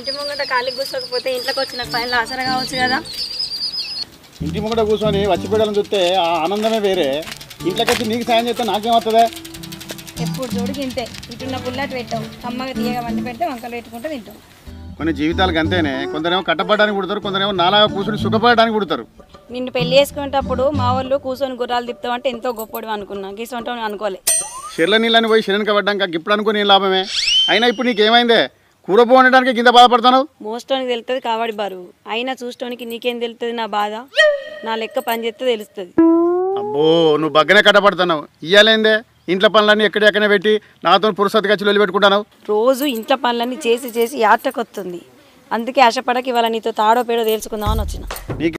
ఇంటి ముంగట ఖాళీ కూర్చోకపోతే ఇంట్లోకి వచ్చిన పైన ఆసర కావచ్చు కదా. ఇంటి ముంగట కూర్చొని వచ్చిపోయాలని చూస్తే ఆ ఆనందమే వేరే. ఇంట్లోకి వచ్చి నీకు సాయం చేస్తే నాకేమవుతుందే? ఎప్పుడు చూడు ఇంతే, ఇటున్న పుల్లటి పెట్టాం, కమ్మగా తీయగా వండి పెడితే వంకలు పెట్టుకుంటూ తింటాం. కొన్ని జీవితాలకు అంతేనే, కొందరేమో కట్టపడడానికి పుడతారు, కొందరేమో నాలాగా కూర్చొని సుఖపడడానికి పుడతారు. నిన్ను పెళ్లి చేసుకునేటప్పుడు మా వాళ్ళు కూర్చొని గుర్రాలు తిప్పుతామంటే ఎంతో గొప్పడు అనుకున్నా, గీసంటాం అనుకోలే. చెర్ల నీళ్ళని పోయి శరణక పడ్డాక ఇప్పుడు అనుకుని లాభమే. అయినా ఇప్పుడు నీకేమైందే? కూర పోవడానికి కింద బాధపడతాను. మోస్టోనికి తెలుస్తుంది కావాడి బరువు, అయినా చూసుకోనికి నీకేం తెలుస్తుంది నా బాధ? నా లెక్క పని చేస్తే తెలుస్తుంది. అబ్బో, నువ్వు బగ్గనే కట్టపడుతున్నావు. ఇయ్యాలేందే? ఇంట్లో పనులన్నీ ఎక్కడెక్కడే పెట్టి నాతో పురుషత్ ఖర్చులు వెళ్ళి పెట్టుకుంటాను. రోజు ఇంట్లో పనులన్నీ చేసి చేసి యాటకొస్తుంది. అందుకే ఆశపడక ఇవాళ నీతో తాడో పేడో తేల్చుకుందామని వచ్చిన.